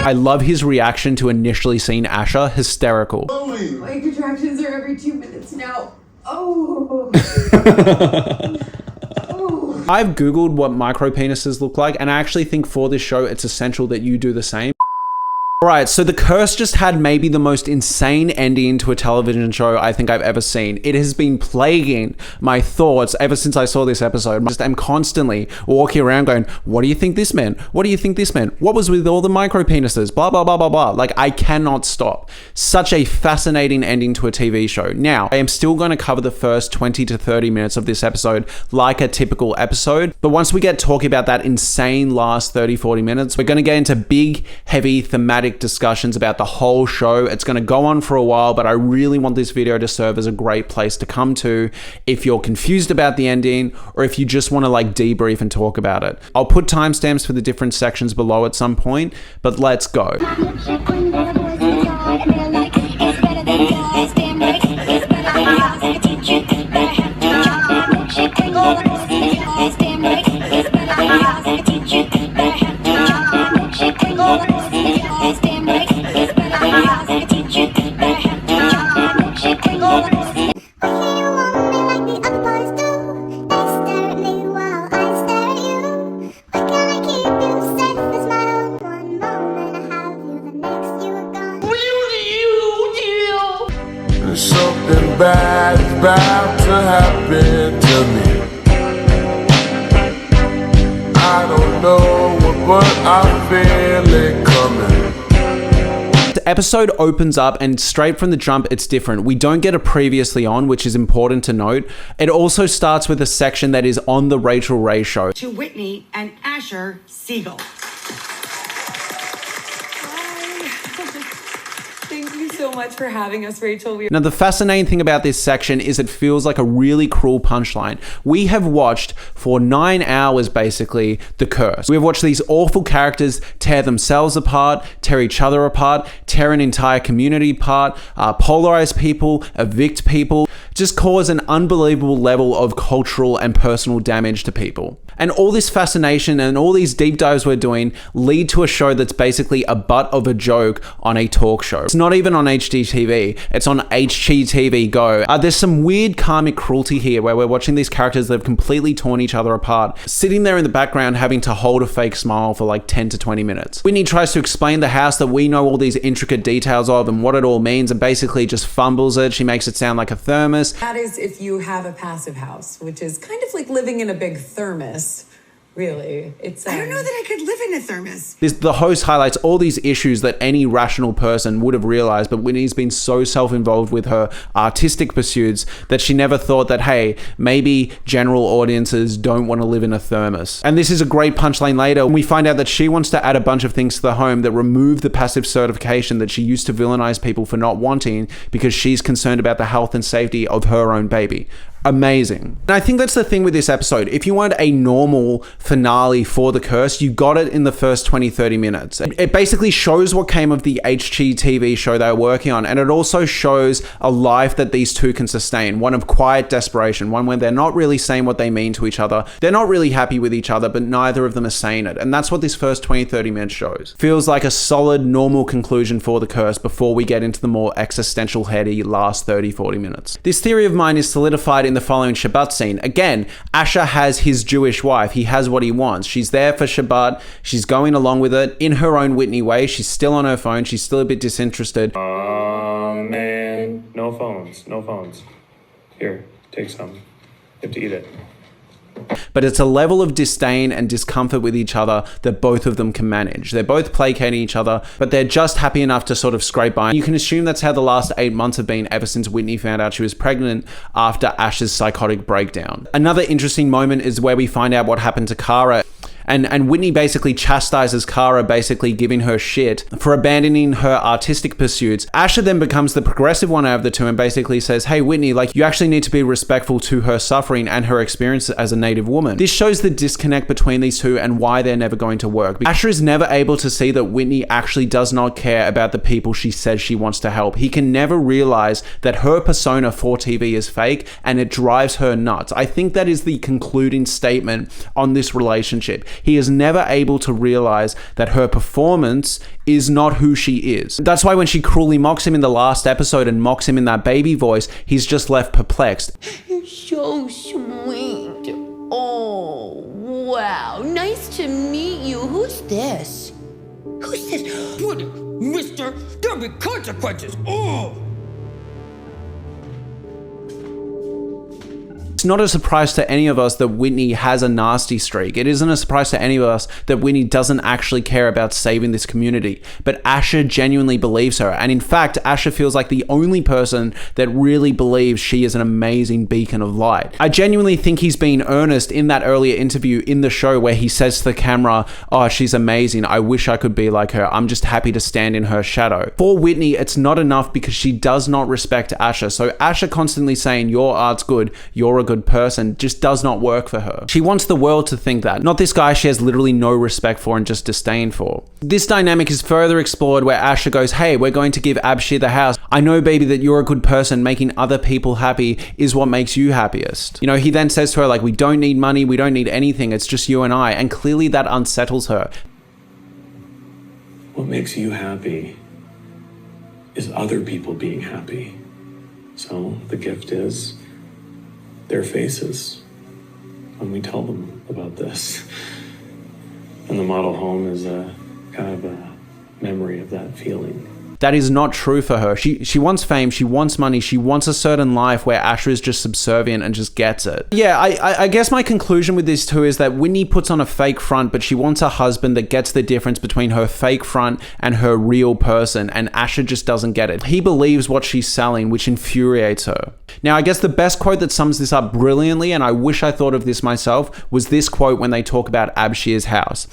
I love his reaction to initially seeing Asher. Hysterical. My contractions are every 2 minutes now. Oh. I've Googled what micropenises look like, and I actually think for this show, it's essential that you do the same. Alright, so The Curse just had maybe the most insane ending to a television show I think I've ever seen. It has been plaguing my thoughts ever since I saw this episode. I'm constantly walking around going, what do you think this meant? What do you think this meant? What was with all the micropenises? Blah, blah, blah, blah, blah. Like, I cannot stop. Such a fascinating ending to a TV show. Now, I am still going to cover the first 20 to 30 minutes of this episode like a typical episode. But once we get talking about that insane last 30, 40 minutes, we're going to get into big, heavy, thematic discussions about the whole show. It's going to go on for a while, but I really want this video to serve as a great place to come to if you're confused about the ending or if you just want to like debrief and talk about it. I'll put timestamps for the different sections below at some point, but let's go. Something bad is about to happen to me. I don't know what I'm feeling coming. The episode opens up and straight from the jump, it's different. We don't get a previously on, which is important to note. It also starts with a section that is on the Rachel Ray show. To Whitney and Asher Siegel. Thank you so much for having us, Rachel. Now, the fascinating thing about this section is it feels like a really cruel punchline. We have watched for 9 hours, basically, The Curse. We've watched these awful characters tear themselves apart, tear each other apart, tear an entire community apart, polarize people, evict people, just cause an unbelievable level of cultural and personal damage to people. And all this fascination and all these deep dives we're doing lead to a show that's basically a butt of a joke on a talk show. It's not even on HGTV, it's on HGTV Go. There's some weird karmic cruelty here where we're watching these characters that have completely torn each other apart, sitting there in the background having to hold a fake smile for like 10 to 20 minutes. Whitney tries to explain the house that we know all these intricate details of and what it all means and basically just fumbles it. She makes it sound like a thermos. That is if you have a passive house, which is kind of like living in a big thermos. Really, it's I don't know that I could live in a thermos. The host highlights all these issues that any rational person would have realized, but Whitney's been so self-involved with her artistic pursuits that she never thought that, hey, maybe general audiences don't want to live in a thermos. And this is a great punchline later when we find out that she wants to add a bunch of things to the home that remove the passive certification that she used to villainize people for not wanting because she's concerned about the health and safety of her own baby. Amazing. And I think that's the thing with this episode. If you want a normal finale for The Curse, you got it in the first 20-30 minutes. It basically shows what came of the HGTV show they were working on, and it also shows a life that these two can sustain. One of quiet desperation, one where they're not really saying what they mean to each other. They're not really happy with each other, but neither of them are saying it. And that's what this first 20-30 minutes shows. Feels like a solid, normal conclusion for The Curse before we get into the more existential, heady last 30-40 minutes. This theory of mine is solidified in the following Shabbat scene. Again, Asher has his Jewish wife. He has what he wants. She's there for Shabbat. She's going along with it in her own Whitney way. She's still on her phone. She's still a bit disinterested. Man, no phones, no phones. Here, take some. You have to eat it. But it's a level of disdain and discomfort with each other that both of them can manage. They're both placating each other, but they're just happy enough to sort of scrape by. You can assume that's how the last 8 months have been ever since Whitney found out she was pregnant after Ash's psychotic breakdown. Another interesting moment is where we find out what happened to Kara. And Whitney basically chastises Kara, basically giving her shit for abandoning her artistic pursuits. Asher then becomes the progressive one out of the two and basically says, hey, Whitney, like, you actually need to be respectful to her suffering and her experience as a Native woman. This shows the disconnect between these two and why they're never going to work. Asher is never able to see that Whitney actually does not care about the people she says she wants to help. He can never realize that her persona for TV is fake and it drives her nuts. I think that is the concluding statement on this relationship. he is never able to realize that her performance is not who she is. That's why when she cruelly mocks him in the last episode and mocks him in that baby voice, he's just left perplexed. You're so sweet. Oh, wow. Nice to meet you. Who's this? Who's this? Put it, mister. There'll be consequences. Oh! It's not a surprise to any of us that Whitney has a nasty streak. It isn't a surprise to any of us that Whitney doesn't actually care about saving this community. But Asher genuinely believes her. And in fact, Asher feels like the only person that really believes she is an amazing beacon of light. I genuinely think he's being earnest in that earlier interview in the show where he says to the camera, oh, she's amazing. I wish I could be like her. I'm just happy to stand in her shadow. For Whitney, it's not enough because she does not respect Asher. So Asher constantly saying, your art's good, you're a good person, just does not work for her. She wants the world to think that, not this guy she has literally no respect for and just disdain for. This dynamic is further explored where Asher goes, hey, we're going to give Abshir the house. I know, baby, that you're a good person. Making other people happy is what makes you happiest. You know, he then says to her, like, we don't need money, we don't need anything, it's just you and I. And clearly that unsettles her. What makes you happy is other people being happy. So the gift is their faces when we tell them about this. And the model home is a kind of a memory of that feeling. That is not true for her. She wants fame, she wants money, she wants a certain life where Asher is just subservient and just gets it. Yeah, I guess my conclusion with this too is that Whitney puts on a fake front, but she wants a husband that gets the difference between her fake front and her real person, and Asher just doesn't get it. He believes what she's selling, which infuriates her. Now, I guess the best quote that sums this up brilliantly, and I wish I thought of this myself, was this quote when they talk about Abshir's house.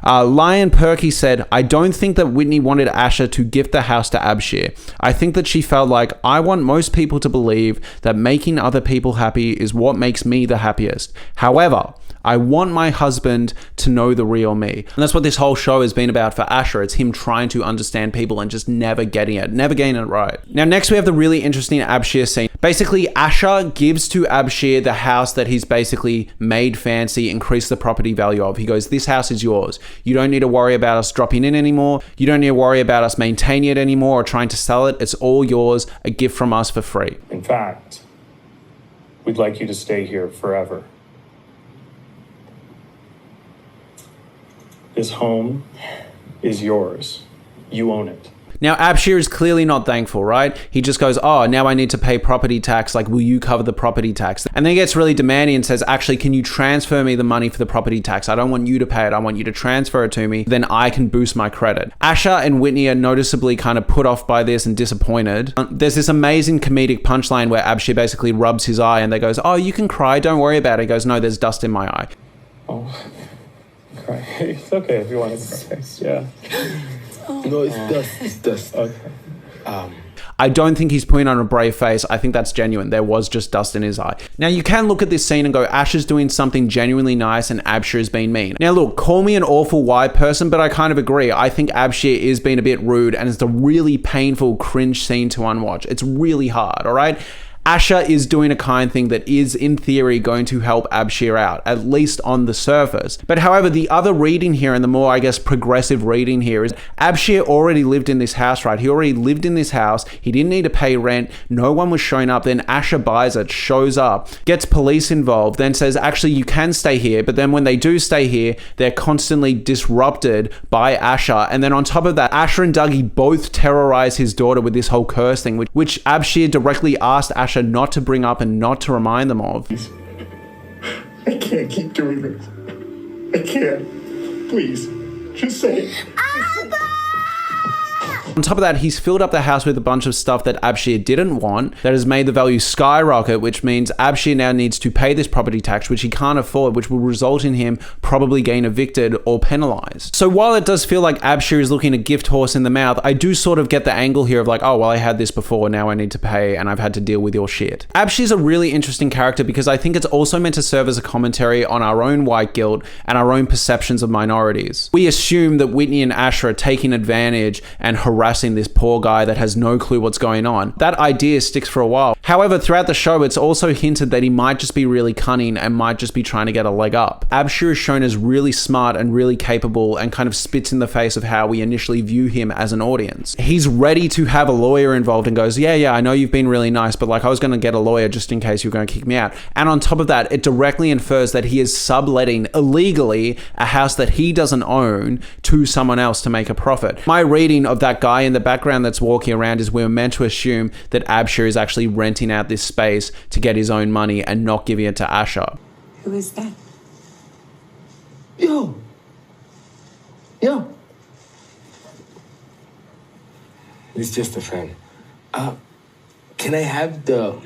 Lion Perky said, I don't think that Whitney wanted Asher to gift the house to Abshir. I think that she felt like, I want most people to believe that making other people happy is what makes me the happiest. However, I want my husband to know the real me. And that's what this whole show has been about for Asher. It's him trying to understand people and just never getting it right. Now, next we have the really interesting Abshir scene. Basically, Asher gives to Abshir the house that he's basically made fancy, increased the property value of. He goes, this house is yours. You don't need to worry about us dropping in anymore. You don't need to worry about us maintaining it anymore or trying to sell it. It's all yours, a gift from us for free. In fact, we'd like you to stay here forever. This home is yours. You own it. Now, Abshir is clearly not thankful, right? He just goes, oh, now I need to pay property tax. Like, will you cover the property tax? And then he gets really demanding and says, actually, can you transfer me the money for the property tax? I don't want you to pay it. I want you to transfer it to me. Then I can boost my credit. Asher and Whitney are noticeably kind of put off by this and disappointed. There's this amazing comedic punchline where Abshir basically rubs his eye and they goes, oh, you can cry. Don't worry about it. He goes, no, there's dust in my eye. Oh, cry. It's okay if you want to cry. Yeah. No, it's dust. It's dust. Okay. I don't think he's putting on a brave face. I think that's genuine. There was just dust in his eye. Now, you can look at this scene and go, Asher's doing something genuinely nice and Abshir is being mean. Now, look, call me an awful white person, but I kind of agree. I think Abshir is being a bit rude and it's a really painful, cringe scene to unwatch. It's really hard, all right? Asher is doing a kind thing that is, in theory, going to help Abshir out, at least on the surface. But however, the other reading here, and the more, I guess, progressive reading here, is Abshir already lived in this house, right? He already lived in this house. He didn't need to pay rent. No one was showing up. Then Asher buys it, shows up, gets police involved, then says, actually, you can stay here. But then when they do stay here, they're constantly disrupted by Asher. And then on top of that, Asher and Dougie both terrorize his daughter with this whole curse thing, which Abshir directly asked Asher not to bring up and not to remind them of. I can't keep doing this. I can't. Please, just say it. On top of that, he's filled up the house with a bunch of stuff that Abshir didn't want that has made the value skyrocket, which means Abshir now needs to pay this property tax, which he can't afford, which will result in him probably getting evicted or penalized. So while it does feel like Abshir is looking a gift horse in the mouth, I do sort of get the angle here of like, oh, well, I had this before, now I need to pay and I've had to deal with your shit. Abshir's a really interesting character because I think it's also meant to serve as a commentary on our own white guilt and our own perceptions of minorities. We assume that Whitney and Asher are taking advantage and harassing harassing this poor guy that has no clue what's going on. That idea sticks for a while. However, throughout the show, it's also hinted that he might just be really cunning and might just be trying to get a leg up. Abshir is shown as really smart and really capable and kind of spits in the face of how we initially view him as an audience. He's ready to have a lawyer involved and goes, yeah, I know you've been really nice, but like I was going to get a lawyer just in case you're going to kick me out. And on top of that, it directly infers that he is subletting illegally a house that he doesn't own to someone else to make a profit. My reading of that guy in the background that's walking around is we're meant to assume that Abshir is actually renting out this space to get his own money and not giving it to Asha. Who is that? Yo. It's just a friend. Can I have the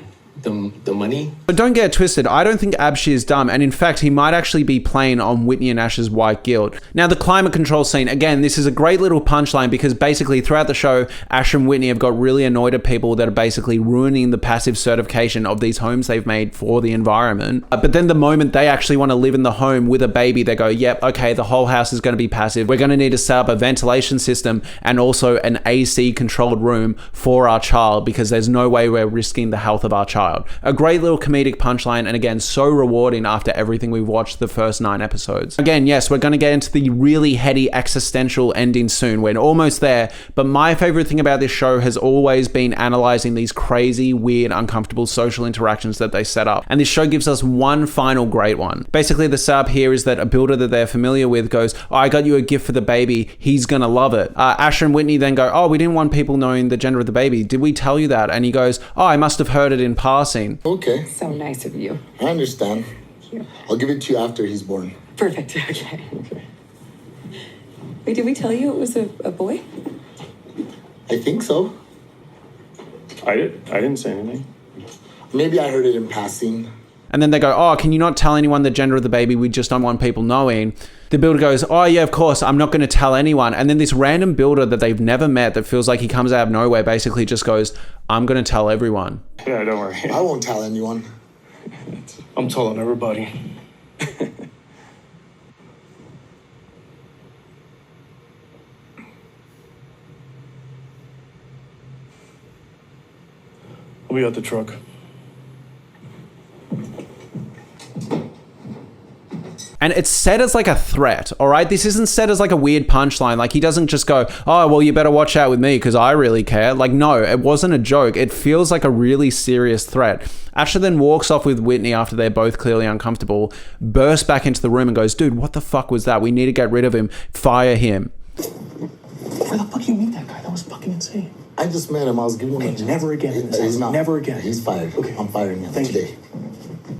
money? But don't get it twisted, I don't think Abshir is dumb, and in fact he might actually be playing on Whitney and Ash's white guilt. Now the climate control scene, again, this is a great little punchline because basically throughout the show, Ash and Whitney have got really annoyed at people that are basically ruining the passive certification of these homes they've made for the environment. But then the moment they actually want to live in the home with a baby, they go, yep, okay, the whole house is going to be passive. We're going to need to set up a ventilation system and also an AC controlled room for our child because there's no way we're risking the health of our child. A great little comedic punchline, and again, so rewarding after everything we've watched the first 9 episodes. Again, yes, we're going to get into the really heady existential ending soon. We're almost there, but my favorite thing about this show has always been analyzing these crazy, weird, uncomfortable social interactions that they set up. And this show gives us one final great one. Basically, the setup here is that a builder that they're familiar with goes, oh, I got you a gift for the baby. He's going to love it. Ash and Whitney then go, oh, we didn't want people knowing the gender of the baby. Did we tell you that? And he goes, oh, I must have heard it in passing. Okay. So nice of you. I understand. I'll give it to you after he's born. Perfect. Okay. Wait, did we tell you it was a boy? I think so. I didn't say anything. Maybe I heard it in passing. And then they go, oh, can you not tell anyone the gender of the baby? We just don't want people knowing. The builder goes, oh yeah, of course, I'm not going to tell anyone. And then this random builder that they've never met that feels like he comes out of nowhere basically just goes, I'm going to tell everyone. Yeah, don't worry. I won't tell anyone. I'm telling everybody. I'll be at the truck. And it's said as like a threat, all right? This isn't said as like a weird punchline. Like he doesn't just go, oh, well, you better watch out with me because I really care. Like, no, it wasn't a joke. It feels like a really serious threat. Asha then walks off with Whitney after they're both clearly uncomfortable, bursts back into the room and goes, dude, what the fuck was that? We need to get rid of him. Fire him. Where the fuck you meet that guy? That was fucking insane. I just met him. I was giving him a Never again in this house. He's not. Never again. He's fired. Okay. I'm firing him today.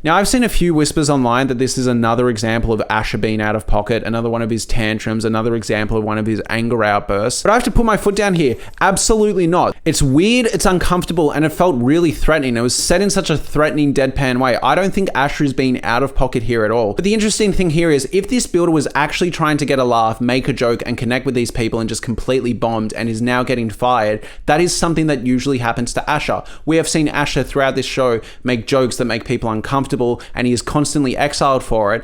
Now, I've seen a few whispers online that this is another example of Asher being out of pocket, another one of his tantrums, another example of one of his anger outbursts. But I have to put my foot down here. Absolutely not. It's weird, it's uncomfortable, and it felt really threatening. It was said in such a threatening, deadpan way. I don't think Asher is being out of pocket here at all. But the interesting thing here is if this builder was actually trying to get a laugh, make a joke, and connect with these people and just completely bombed and is now getting fired, that is something that usually happens to Asher. We have seen Asher throughout this show make jokes that make people uncomfortable, and he is constantly exiled for it.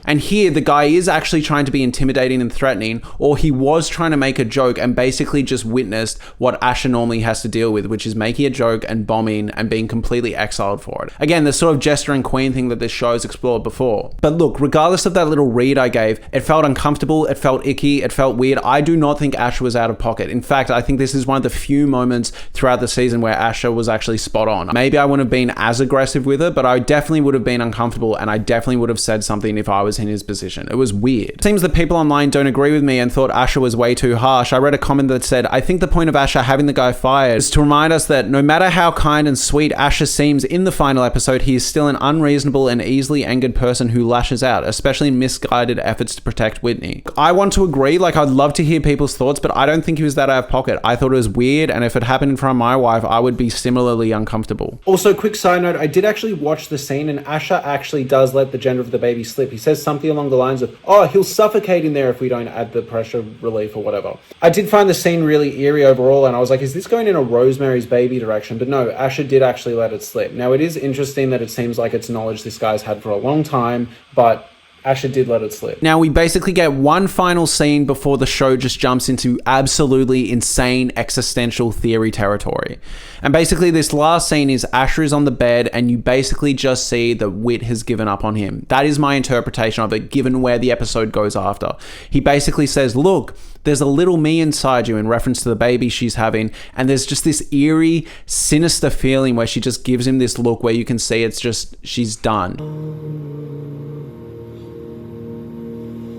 And here, the guy is actually trying to be intimidating and threatening, or he was trying to make a joke and basically just witnessed what Asher normally has to deal with, which is making a joke and bombing and being completely exiled for it. Again, the sort of jester and queen thing that this show has explored before. But look, regardless of that little read I gave, it felt uncomfortable, it felt icky, it felt weird. I do not think Asher was out of pocket. In fact, I think this is one of the few moments throughout the season where Asher was actually spot on. Maybe I wouldn't have been as aggressive with it, but I definitely would have been uncomfortable, and I definitely would have said something if I was in his position. It was weird. It seems that people online don't agree with me and thought Asher was way too harsh. I read a comment that said, I think the point of Asher having the guy fired is to remind us that no matter how kind and sweet Asher seems in the final episode, he is still an unreasonable and easily angered person who lashes out, especially in misguided efforts to protect Whitney. I want to agree, like I'd love to hear people's thoughts, but I don't think he was that out of pocket. I thought it was weird, and if it happened in front of my wife, I would be similarly uncomfortable. Also, quick side note, I did actually watch the scene, and Asher actually does let the gender of the baby slip. He says something along the lines of, oh, he'll suffocate in there if we don't add the pressure relief or whatever. I did find the scene really eerie overall, and I was like, is this going in a Rosemary's Baby direction? But no, Asher did actually let it slip. Now, it is interesting that it seems like it's knowledge this guy's had for a long time, but Asher did let it slip. Now, we basically get one final scene before the show just jumps into absolutely insane existential theory territory. And basically, this last scene is Asher is on the bed, and you basically just see that Whit has given up on him. That is my interpretation of it, given where the episode goes after. He basically says, look, there's a little me inside you, in reference to the baby she's having, and there's just this eerie, sinister feeling where she just gives him this look where you can see it's just, she's done.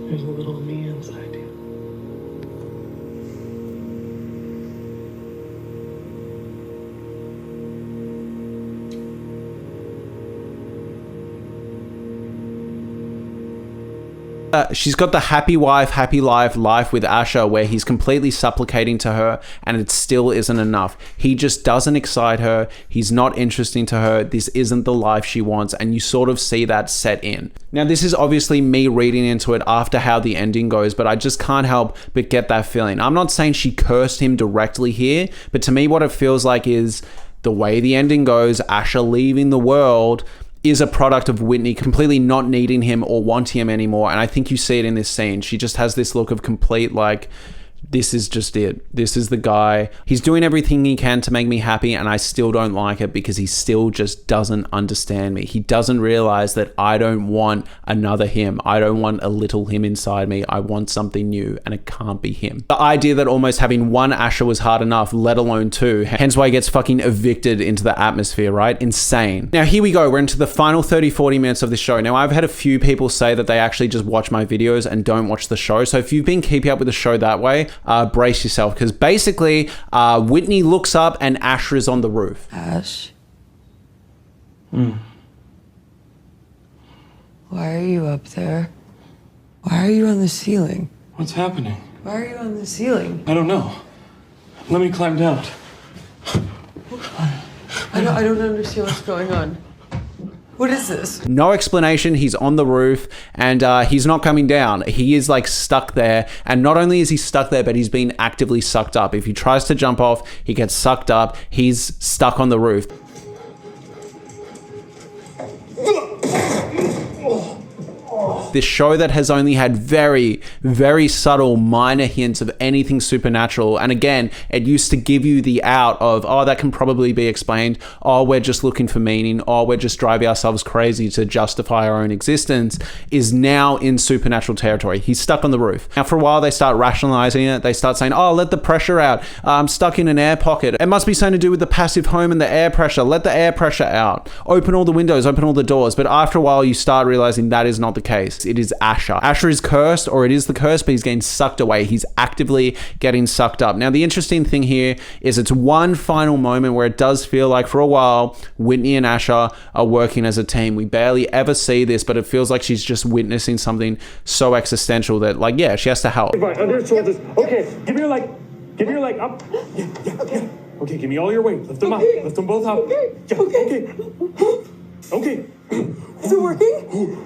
There's a little me inside you. She's got the happy wife, happy life with Asher, where he's completely supplicating to her, and it still isn't enough. He just doesn't excite her. He's not interesting to her. This isn't the life she wants, and you sort of see that set in. Now, this is obviously me reading into it after how the ending goes, but I just can't help but get that feeling. I'm not saying she cursed him directly here, but to me, what it feels like is the way the ending goes, Asher leaving the world, is a product of Whitney completely not needing him or wanting him anymore. And I think you see it in this scene. She just has this look of complete, like, this is just it. This is the guy. He's doing everything he can to make me happy, and I still don't like it because he still just doesn't understand me. He doesn't realize that I don't want another him. I don't want a little him inside me. I want something new, and it can't be him. The idea that almost having one Asher was hard enough, let alone two, hence why he gets fucking evicted into the atmosphere, right? Insane. Now, here we go. We're into the final 30-40 minutes of this show. Now, I've had a few people say that they actually just watch my videos and don't watch the show. So if you've been keeping up with the show that way, brace yourself, because basically Whitney looks up and Asher is on the roof. Ash? Why are you up there? Why are you on the ceiling? What's happening? Why are you on the ceiling? I don't know. Let me climb down. I don't understand what's going on. What is this? No explanation. He's on the roof and he's not coming down. He is like stuck there. And not only is he stuck there, but he's been actively sucked up. If he tries to jump off, he gets sucked up. He's stuck on the roof. This show that has only had very, very subtle minor hints of anything supernatural. And again, it used to give you the out of, oh, that can probably be explained. Oh, we're just looking for meaning. Oh, we're just driving ourselves crazy to justify our own existence, is now in supernatural territory. He's stuck on the roof. Now, for a while, they start rationalizing it. They start saying, oh, let the pressure out. I'm stuck in an air pocket. It must be something to do with the passive home and the air pressure. Let the air pressure out. Open all the windows, open all the doors. But after a while, you start realizing that is not the case. It is Asher. Asher is cursed, or it is the curse, but he's getting sucked away. He's actively getting sucked up. Now, the interesting thing here is it's one final moment where it does feel like for a while, Whitney and Asher are working as a team. We barely ever see this, but it feels like she's just witnessing something so existential that, like, yeah, she has to help. Right, under your shoulders. Okay, give me your leg. Give me your leg up. Yeah. Okay, give me all your weight. Lift them up. Lift them both up. Okay. Okay. Is it working?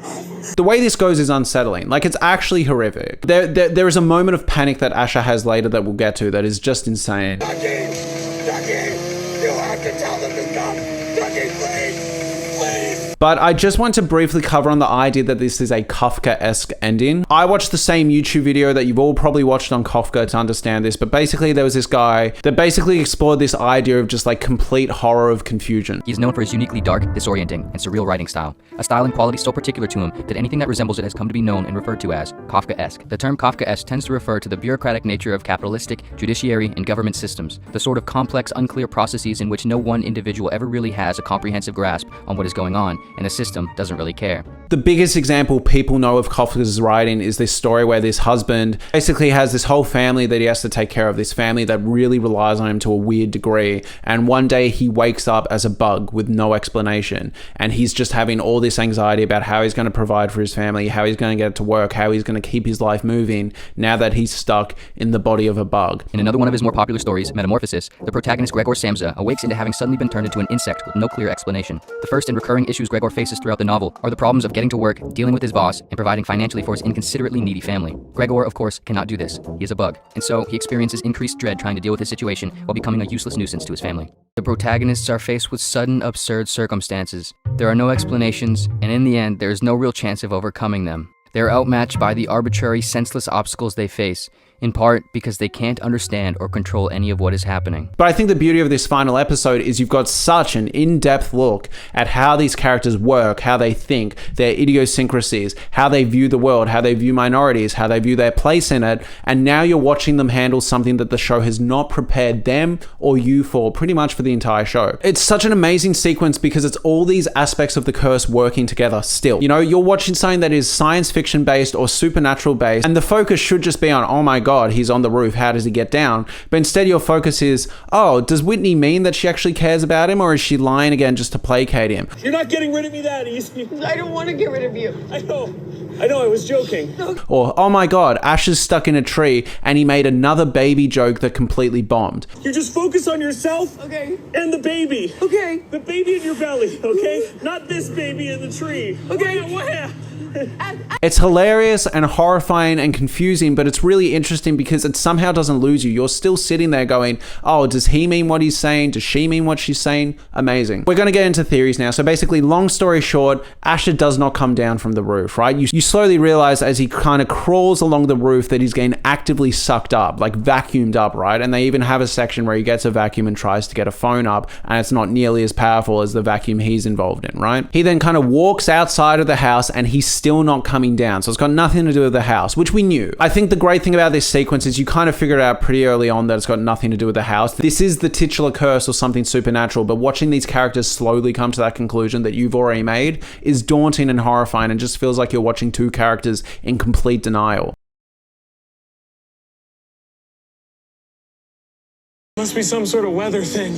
The way this goes is unsettling. Like, it's actually horrific. There is a moment of panic that Asher has later that we'll get to that is just insane. Ducky! You have to tell them to stop! Ducky, please! But I just want to briefly cover on the idea that this is a Kafka-esque ending. I watched the same YouTube video that you've all probably watched on Kafka to understand this, but basically there was this guy that basically explored this idea of just like complete horror of confusion. He is known for his uniquely dark, disorienting, and surreal writing style, a style and quality so particular to him that anything that resembles it has come to be known and referred to as Kafka-esque. The term Kafka-esque tends to refer to the bureaucratic nature of capitalistic, judiciary, and government systems, the sort of complex, unclear processes in which no one individual ever really has a comprehensive grasp on what is going on, and the system doesn't really care. The biggest example people know of Kafka's writing is this story where this husband basically has this whole family that he has to take care of, this family that really relies on him to a weird degree, and one day he wakes up as a bug with no explanation, and he's just having all this anxiety about how he's going to provide for his family, how he's going to get it to work, how he's going to keep his life moving now that he's stuck in the body of a bug. In another one of his more popular stories, Metamorphosis, the protagonist Gregor Samsa awakes into having suddenly been turned into an insect with no clear explanation. The first and recurring issues Gregor faces throughout the novel are the problems of getting to work, dealing with his boss, and providing financially for his inconsiderately needy family. Gregor, of course, cannot do this. He is a bug, and so he experiences increased dread trying to deal with his situation while becoming a useless nuisance to his family. The protagonists are faced with sudden, absurd circumstances. There are no explanations, and in the end, there is no real chance of overcoming them. They are outmatched by the arbitrary, senseless obstacles they face, in part because they can't understand or control any of what is happening. But I think the beauty of this final episode is you've got such an in-depth look at how these characters work, how they think, their idiosyncrasies, how they view the world, how they view minorities, how they view their place in it, and now you're watching them handle something that the show has not prepared them or you for pretty much for the entire show. It's such an amazing sequence because it's all these aspects of the curse working together still. You know, you're watching something that is science fiction based or supernatural based, and the focus should just be on, oh my God, he's on the roof, how does he get down? But instead your focus is, oh, does Whitney mean that she actually cares about him, or is she lying again just to placate him? You're not getting rid of me that easy. I don't want to get rid of you. I know, I was joking. Or, oh my God, Ash is stuck in a tree and he made another baby joke that completely bombed. You just focus on yourself. Okay. And the baby. Okay. The baby in your belly, okay? Not this baby in the tree. Okay. Where? It's hilarious and horrifying and confusing, but it's really interesting because it somehow doesn't lose you. You're still sitting there going, oh, does he mean what he's saying? Does she mean what she's saying? Amazing. We're going to get into theories now. So basically, long story short, Asher does not come down from the roof, right? You slowly realize as he kind of crawls along the roof that he's getting actively sucked up, like vacuumed up, right? And they even have a section where he gets a vacuum and tries to get a phone up, and it's not nearly as powerful as the vacuum he's involved in, right? He then kind of walks outside of the house and he's still not coming down. So it's got nothing to do with the house, which we knew. I think the great thing about this sequence is you kind of figured out pretty early on that it's got nothing to do with the house. This is the titular curse or something supernatural, but watching these characters slowly come to that conclusion that you've already made is daunting and horrifying and just feels like you're watching two characters in complete denial. Must be some sort of weather thing.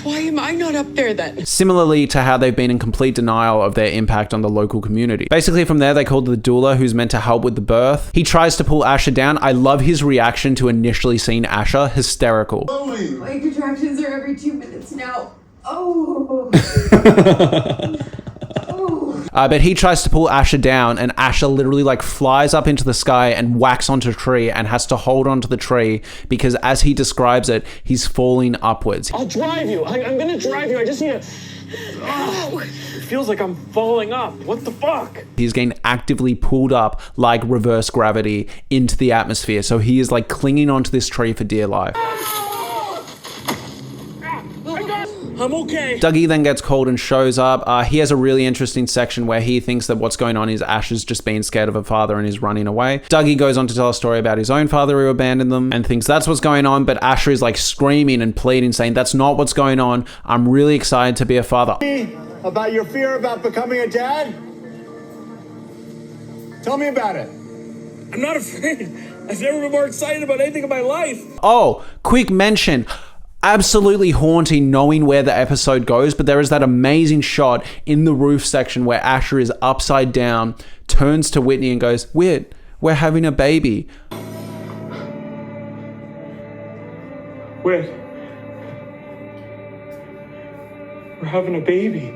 Why am I not up there then? Similarly to how they've been in complete denial of their impact on the local community. Basically from there, they called the doula who's meant to help with the birth. He tries to pull Asher down. I love his reaction to initially seeing Asher. Hysterical. My contractions are every 2 minutes now. Oh. But he tries to pull Asher down, and Asher literally like flies up into the sky and whacks onto a tree and has to hold onto the tree because as he describes it, he's falling upwards. I'll drive you. I'm gonna drive you. I just need to... Oh, it feels like I'm falling up. What the fuck? He's getting actively pulled up like reverse gravity into the atmosphere. So he is like clinging onto this tree for dear life. I'm okay. Dougie then gets called and shows up. He has a really interesting section where he thinks that what's going on is Ash is just being scared of her father and is running away. Dougie goes on to tell a story about his own father who abandoned them and thinks that's what's going on, but Asher is like screaming and pleading, saying that's not what's going on. I'm really excited to be a father. About your fear about becoming a dad? Tell me about it. I'm not afraid. I've never been more excited about anything in my life. Oh, quick mention. Absolutely haunting knowing where the episode goes, but there is that amazing shot in the roof section where Asher is upside down, turns to Whitney and goes, Whit, we're having a baby. Whit, we're having a baby.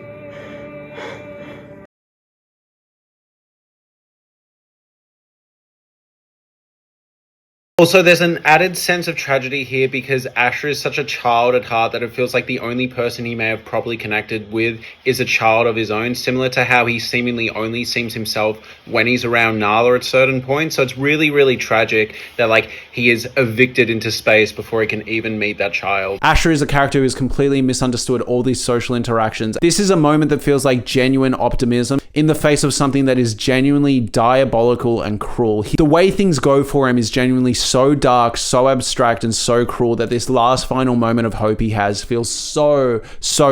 Also, there's an added sense of tragedy here because Asher is such a child at heart that it feels like the only person he may have properly connected with is a child of his own, similar to how he seemingly only seems himself when he's around Nala at certain points. So it's really, really tragic that like he is evicted into space before he can even meet that child. Asher is a character who has completely misunderstood all these social interactions. This is a moment that feels like genuine optimism in the face of something that is genuinely diabolical and cruel. The way things go for him is genuinely so dark, so abstract, and so cruel that this last final moment of hope he has feels so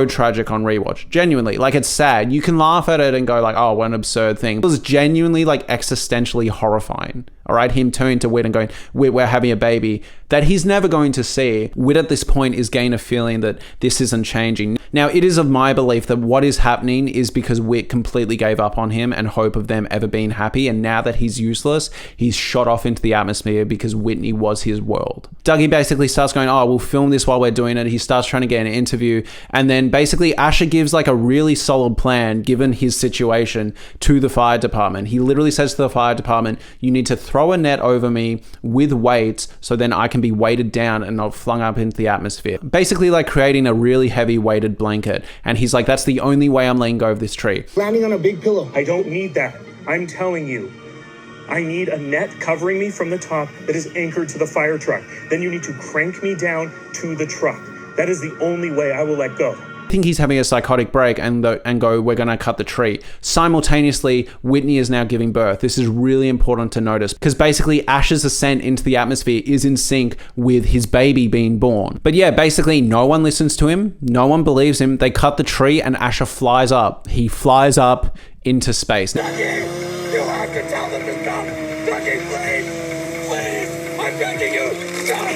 tragic on rewatch. Genuinely, like it's sad. You can laugh at it and go like, oh, what an absurd thing. It was genuinely like existentially horrifying. All right, him turning to Whit and going, Whit, we're having a baby that he's never going to see. Whit at this point is getting a feeling that this isn't changing. Now, it is of my belief that what is happening is because Whit completely gave up on him and hope of them ever being happy. And now that he's useless, he's shot off into the atmosphere because Whitney was his world. Dougie basically starts going, oh, we'll film this while we're doing it. He starts trying to get an interview. And then basically Asher gives like a really solid plan given his situation to the fire department. He literally says to the fire department, you need to throw a net over me with weights so then I can be weighted down and not flung up into the atmosphere. Basically like creating a really heavy weighted blanket. And he's like, that's the only way I'm letting go of this tree. Landing on a big pillow. I don't need that. I'm telling you, I need a net covering me from the top that is anchored to the fire truck. Then you need to crank me down to the truck. That is the only way I will let go. I think he's having a psychotic break and go, we're going to cut the tree. Simultaneously, Whitney is now giving birth. This is really important to notice because basically Ash's ascent into the atmosphere is in sync with his baby being born. But yeah, basically no one listens to him. No one believes him. They cut the tree and Asher flies up. He flies up into space. Dougie, you have to tell them to stop. Dougie, please. Please. I'm begging you. Stop.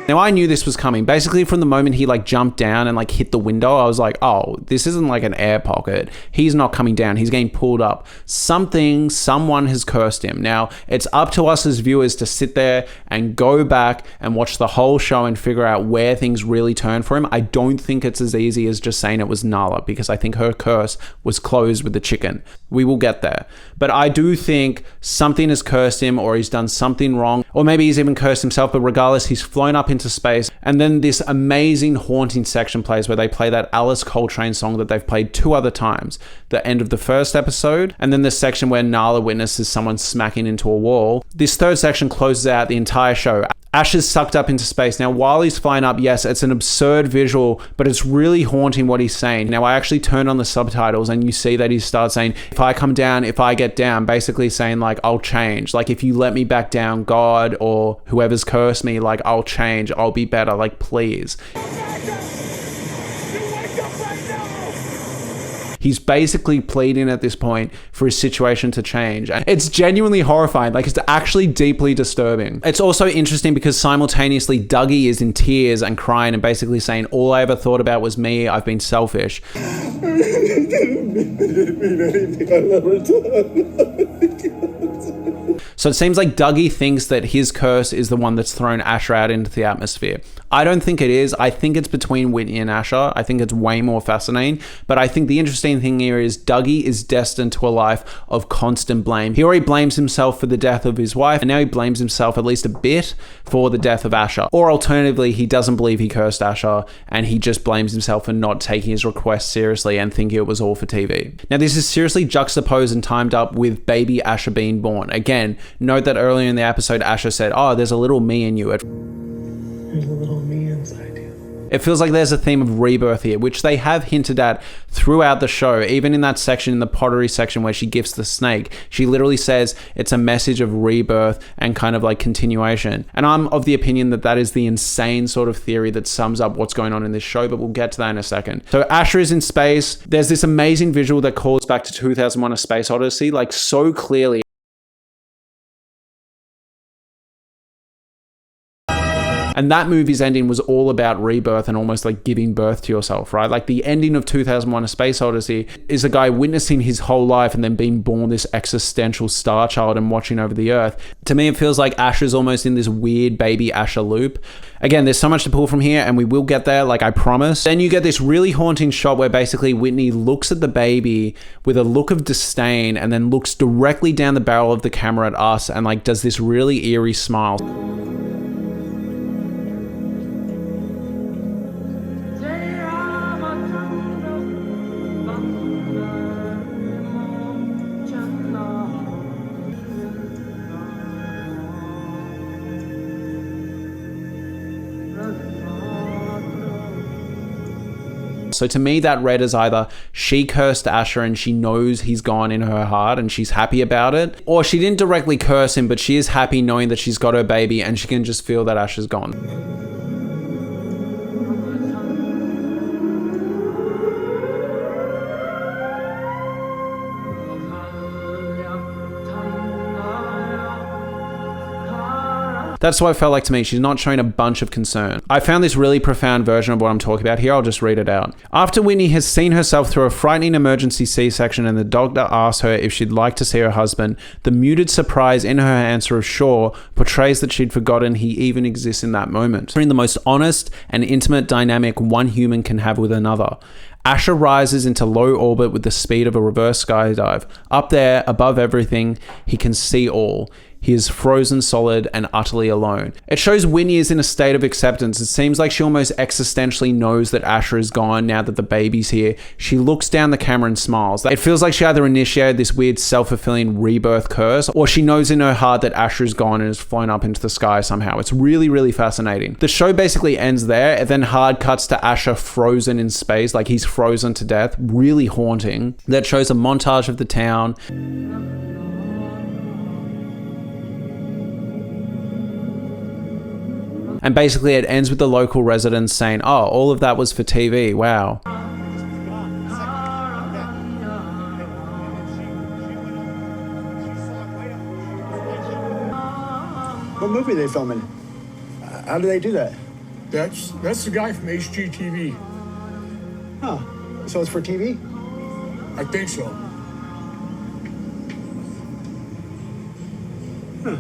Now I knew this was coming. Basically from the moment he like jumped down and like hit the window, I was like, oh, this isn't like an air pocket. He's not coming down. He's getting pulled up. Someone has cursed him. Now it's up to us as viewers to sit there and go back and watch the whole show and figure out where things really turn for him. I don't think it's as easy as just saying it was Nala because I think her curse was closed with the chicken. We will get there. But I do think something has cursed him or he's done something wrong or maybe he's even cursed himself, but regardless, he's flown up into space. And then this amazing haunting section plays where they play that Alice Coltrane song that they've played 2 other times. The end of the first episode and then the section where Nala witnesses someone smacking into a wall. This third section closes out the entire show. Ash is sucked up into space. Now, while he's flying up, yes, it's an absurd visual, but it's really haunting what he's saying. Now, I actually turned on the subtitles and you see that he starts saying, if I come down, if I get down, basically saying like, I'll change. Like, if you let me back down, God, or whoever's cursed me, like, I'll change, I'll be better, like, please. He's basically pleading at this point for his situation to change. It's genuinely horrifying. Like, it's actually deeply disturbing. It's also interesting because simultaneously Dougie is in tears and crying and basically saying, all I ever thought about was me. I've been selfish. So it seems like Dougie thinks that his curse is the one that's thrown Asher out into the atmosphere. I don't think it is. I think it's between Whitney and Asher. I think it's way more fascinating. But I think the interesting thing here is Dougie is destined to a life of constant blame. He already blames himself for the death of his wife, and now he blames himself at least a bit for the death of Asher. Or alternatively, he doesn't believe he cursed Asher, and he just blames himself for not taking his request seriously and thinking it was all for TV. Now, this is seriously juxtaposed and timed up with baby Asher being born. Again, note that earlier in the episode, Asher said, oh, there's a little me in you. There's a little me inside you. It feels like there's a theme of rebirth here, which they have hinted at throughout the show. Even in that section, in the pottery section where she gifts the snake, she literally says it's a message of rebirth and kind of like continuation. And I'm of the opinion that that is the insane sort of theory that sums up what's going on in this show, but we'll get to that in a second. So Asher is in space. There's this amazing visual that calls back to 2001: A Space Odyssey, like so clearly. And that movie's ending was all about rebirth and almost like giving birth to yourself, right? Like the ending of 2001: A Space Odyssey is a guy witnessing his whole life and then being born this existential star child and watching over the earth. To me, it feels like Asher's almost in this weird baby Asher loop. Again, there's so much to pull from here and we will get there, like I promise. Then you get this really haunting shot where basically Whitney looks at the baby with a look of disdain and then looks directly down the barrel of the camera at us and like does this really eerie smile. So to me, that read as either she cursed Asher and she knows he's gone in her heart and she's happy about it, or she didn't directly curse him, but she is happy knowing that she's got her baby and she can just feel that Asher's gone. That's what it felt like to me. She's not showing a bunch of concern. I found this really profound version of what I'm talking about here. I'll just read it out. After Whitney has seen herself through a frightening emergency C-section and the doctor asks her if she'd like to see her husband, the muted surprise in her answer of sure portrays that she'd forgotten he even exists in that moment. In the most honest and intimate dynamic one human can have with another. Asher rises into low orbit with the speed of a reverse skydive. Up there, above everything, he can see all. He is frozen solid and utterly alone. It shows Whitney is in a state of acceptance. It seems like she almost existentially knows that Asher is gone now that the baby's here. She looks down the camera and smiles. It feels like she either initiated this weird self-fulfilling rebirth curse, or she knows in her heart that Asher is gone and has flown up into the sky somehow. It's really, really fascinating. The show basically ends there, and then hard cuts to Asher frozen in space, like he's frozen to death. Really haunting. That shows a montage of the town. And basically it ends with the local residents saying, oh, all of that was for TV, wow. What movie are they filming? How do they do that? That's the guy from HGTV. Huh. So it's for TV? I think so. Huh.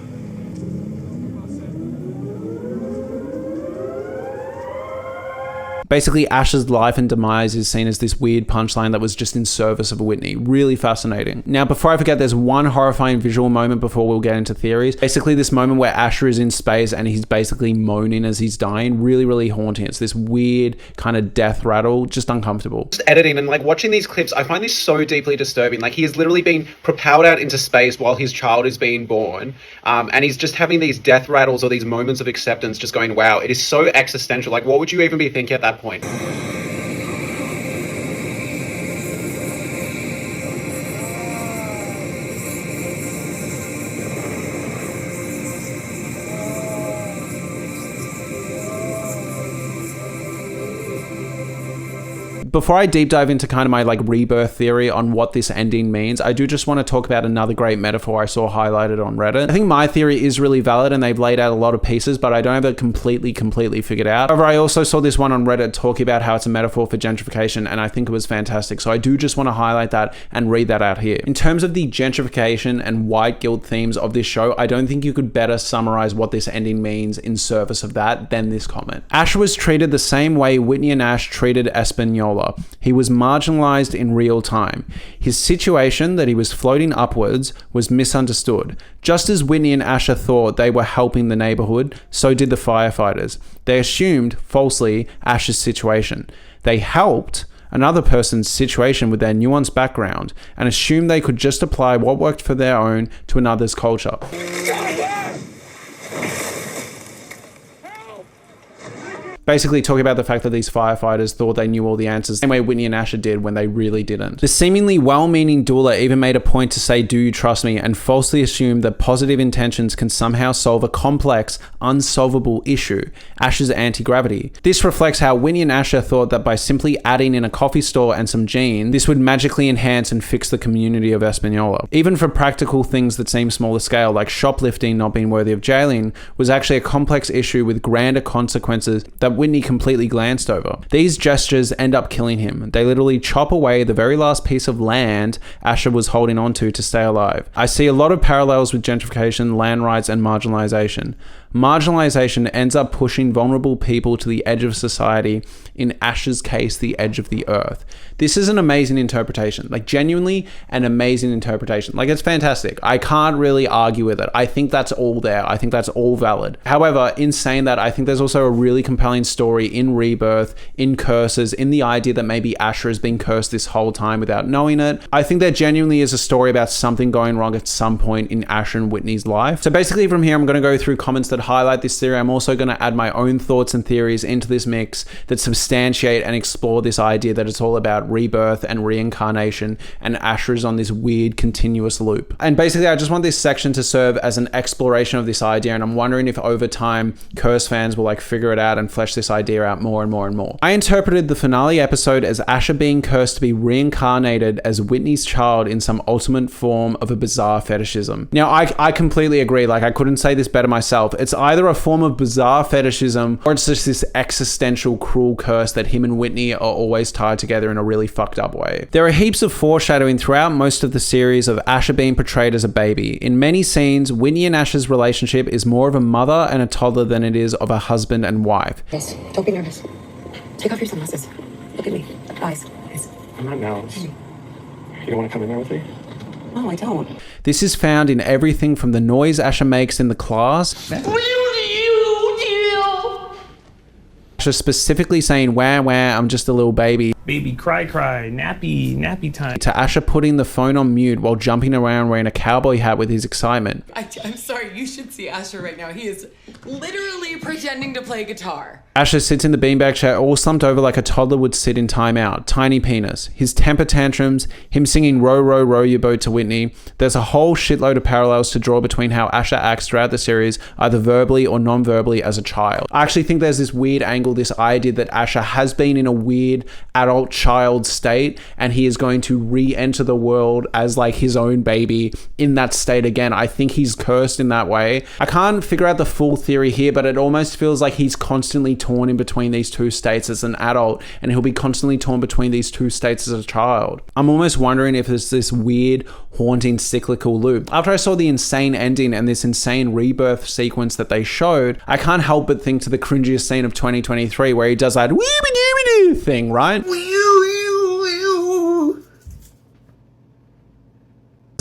Basically, Asher's life and demise is seen as this weird punchline that was just in service of Whitney. Really fascinating. Now, before I forget, there's one horrifying visual moment before we'll get into theories. Basically, this moment where Asher is in space and he's basically moaning as he's dying. Really, really haunting. It's this weird kind of death rattle, just uncomfortable. Just editing and like watching these clips, I find this so deeply disturbing. Like he is literally being propelled out into space while his child is being born. And he's just having these death rattles or these moments of acceptance, just going, wow, it is so existential. Like what would you even be thinking at that point? Before I deep dive into kind of my like rebirth theory on what this ending means, I do just want to talk about another great metaphor I saw highlighted on Reddit. I think my theory is really valid and they've laid out a lot of pieces, but I don't have it completely figured out. However, I also saw this one on Reddit talking about how it's a metaphor for gentrification, and I think it was fantastic. So I do just want to highlight that and read that out here. In terms of the gentrification and white guilt themes of this show, I don't think you could better summarize what this ending means in service of that than this comment. Asher was treated the same way Whitney and Ash treated Espanola. He was marginalized in real time. His situation that he was floating upwards was misunderstood. Just as Whitney and Asher thought they were helping the neighborhood, so did the firefighters. They assumed, falsely, Asher's situation. They helped another person's situation with their nuanced background and assumed they could just apply what worked for their own to another's culture. Basically talking about the fact that these firefighters thought they knew all the answers, the same way Whitney and Asher did when they really didn't. The seemingly well-meaning doula even made a point to say, do you trust me, and falsely assumed that positive intentions can somehow solve a complex, unsolvable issue, Asher's anti-gravity. This reflects how Whitney and Asher thought that by simply adding in a coffee store and some jeans, this would magically enhance and fix the community of Espanola. Even for practical things that seem smaller scale, like shoplifting not being worthy of jailing, was actually a complex issue with grander consequences that Whitney completely glanced over. These gestures end up killing him. They literally chop away the very last piece of land Asher was holding onto to stay alive. I see a lot of parallels with gentrification, land rights, and marginalization. Marginalization ends up pushing vulnerable people to the edge of society, in Asher's case, the edge of the earth. This is an amazing interpretation, like genuinely an amazing interpretation. Like it's fantastic. I can't really argue with it. I think that's all there. I think that's all valid. However, in saying that, I think there's also a really compelling story in Rebirth, in Curses, in the idea that maybe Asher has been cursed this whole time without knowing it. I think there genuinely is a story about something going wrong at some point in Asher and Whitney's life. So basically from here, I'm going to go through comments that highlight this theory. I'm also going to add my own thoughts and theories into this mix that substantiate and explore this idea that it's all about rebirth and reincarnation, and Asher is on this weird continuous loop. And basically I just want this section to serve as an exploration of this idea, and I'm wondering if over time Curse fans will like figure it out and flesh this idea out more and more and more. I interpreted the finale episode as Asher being cursed to be reincarnated as Whitney's child in some ultimate form of a bizarre fetishism. Now I completely agree. Like I couldn't say this better myself. It's either a form of bizarre fetishism or it's just this existential cruel curse that him and Whitney are always tied together in a really fucked up way. There are heaps of foreshadowing throughout most of the series of Asher being portrayed as a baby. In many scenes, Whitney and Asher's relationship is more of a mother and a toddler than it is of a husband and wife. Yes, don't be nervous. Take off your sunglasses. Look at me. Eyes. I'm not now. You don't want to come in there with me? No, I don't. This is found in everything from the noise Asher makes in the class, Asher specifically saying, wah, wah, I'm just a little baby, Baby cry, nappy time. to Asher putting the phone on mute while jumping around wearing a cowboy hat with his excitement. I'm sorry, you should see Asher right now. He is literally pretending to play guitar. Asher sits in the beanbag chair all slumped over like a toddler would sit in timeout. Tiny penis. His temper tantrums, him singing row, row, row your boat to Whitney. There's a whole shitload of parallels to draw between how Asher acts throughout the series, either verbally or non-verbally as a child. I actually think there's this weird angle, this idea that Asher has been in a weird adult child state and he is going to re-enter the world as like his own baby in that state again. I think he's cursed in that way. I can't figure out the full theory here, but it almost feels like he's constantly torn in between these two states as an adult, and he'll be constantly torn between these two states as a child. I'm almost wondering if it's this weird, haunting, cyclical loop. After I saw the insane ending and this insane rebirth sequence that they showed, I can't help but think to the cringiest scene of 2023 where he does that wee-wee-doo-wee-doo thing, right?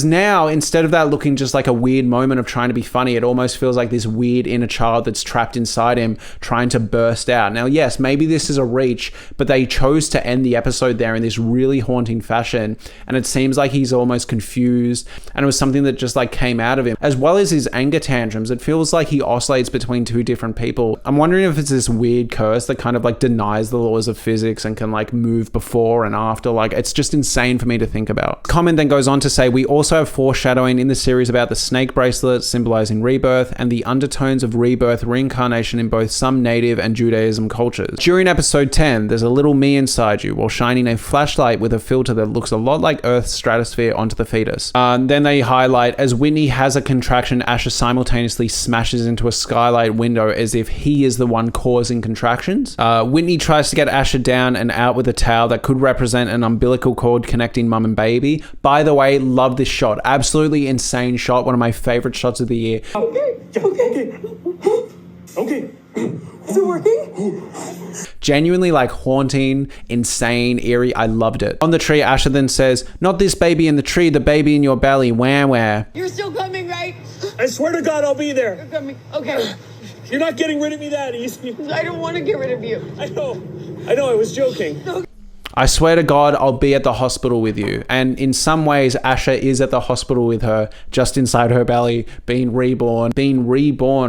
Now, instead of that looking just like a weird moment of trying to be funny, it almost feels like this weird inner child that's trapped inside him trying to burst out. Now, yes, maybe this is a reach, but they chose to end the episode there in this really haunting fashion, and it seems like he's almost confused, and it was something that just like came out of him. As well as his anger tantrums, it feels like he oscillates between two different people. I'm wondering if it's this weird curse that kind of like denies the laws of physics and can like move before and after. Like, it's just insane for me to think about. Comment then goes on to say, we also have foreshadowing in the series about the snake bracelet symbolizing rebirth and the undertones of rebirth reincarnation in both some native and Judaism cultures. During episode 10, there's a little me inside you while shining a flashlight with a filter that looks a lot like Earth's stratosphere onto the fetus. Then they highlight, as Whitney has a contraction, Asher simultaneously smashes into a skylight window as if he is the one causing contractions. Whitney tries to get Asher down and out with a towel that could represent an umbilical cord connecting mum and baby. By the way, love this shot. Absolutely insane shot. One of my favorite shots of the year. Okay. Is it working? Genuinely like haunting, insane, eerie. I loved it. On the tree, Asher then says, not this baby in the tree, the baby in your belly. Wah, wah. You're still coming, right? I swear to God, I'll be there. You're coming. Okay. You're not getting rid of me that easy. I don't want to get rid of you. I know, I was joking. I swear to God, I'll be at the hospital with you. And in some ways, Asher is at the hospital with her, just inside her belly, being reborn,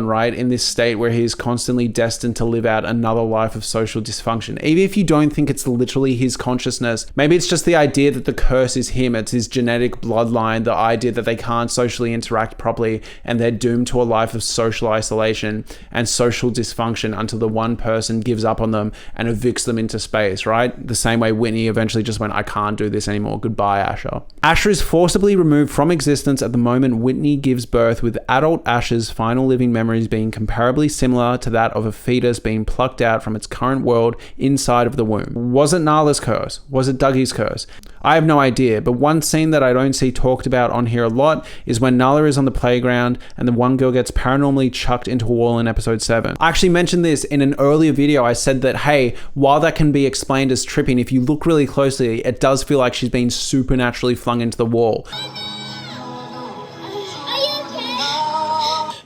right, in this state where he's constantly destined to live out another life of social dysfunction. Even if you don't think it's literally his consciousness, maybe it's just the idea that the curse is him, it's his genetic bloodline, the idea that they can't socially interact properly, and they're doomed to a life of social isolation and social dysfunction until the one person gives up on them and evicts them into space, right? The same way Whitney eventually just went, I can't do this anymore. Goodbye, Asher. Asher is forcibly removed from existence at the moment Whitney gives birth, with adult Asher's final living memories being comparably similar to that of a fetus being plucked out from its current world inside of the womb. Was it Nala's curse? Was it Dougie's curse? I have no idea, but one scene that I don't see talked about on here a lot is when Nala is on the playground and the one girl gets paranormally chucked into a wall in episode 7. I actually mentioned this in an earlier video. I said that, hey, while that can be explained as tripping, if you look really closely, it does feel like she's been supernaturally flung into the wall.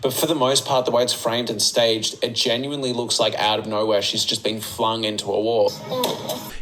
But for the most part, the way it's framed and staged, it genuinely looks like out of nowhere she's just been flung into a wall.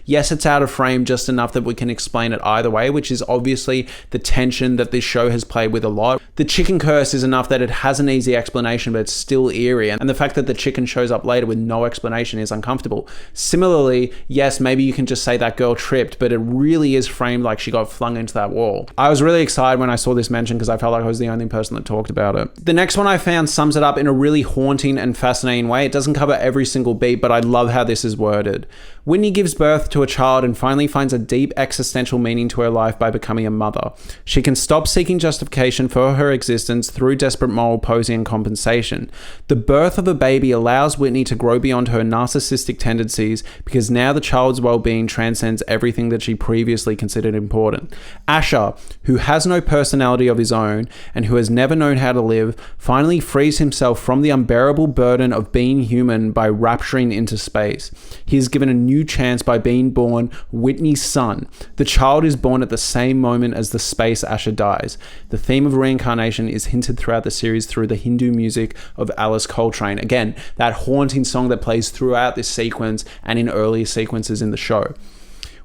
Yes, it's out of frame just enough that we can explain it either way, which is obviously the tension that this show has played with a lot. The chicken curse is enough that it has an easy explanation, but it's still eerie. And the fact that the chicken shows up later with no explanation is uncomfortable. Similarly, yes, maybe you can just say that girl tripped, but it really is framed like she got flung into that wall. I was really excited when I saw this mention because I felt like I was the only person that talked about it. The next one I found sums it up in a really haunting and fascinating way. It doesn't cover every single beat, but I love how this is worded. Whitney gives birth to a child and finally finds a deep existential meaning to her life by becoming a mother. She can stop seeking justification for her existence through desperate moral posing and compensation. The birth of a baby allows Whitney to grow beyond her narcissistic tendencies because now the child's well-being transcends everything that she previously considered important. Asher, who has no personality of his own and who has never known how to live, finally frees himself from the unbearable burden of being human by rapturing into space. He is given a new new chance by being born Whitney's son. The child is born at the same moment as the space Asher dies. The theme of reincarnation is hinted throughout the series through the Hindu music of Alice Coltrane. Again, that haunting song that plays throughout this sequence and in earlier sequences in the show.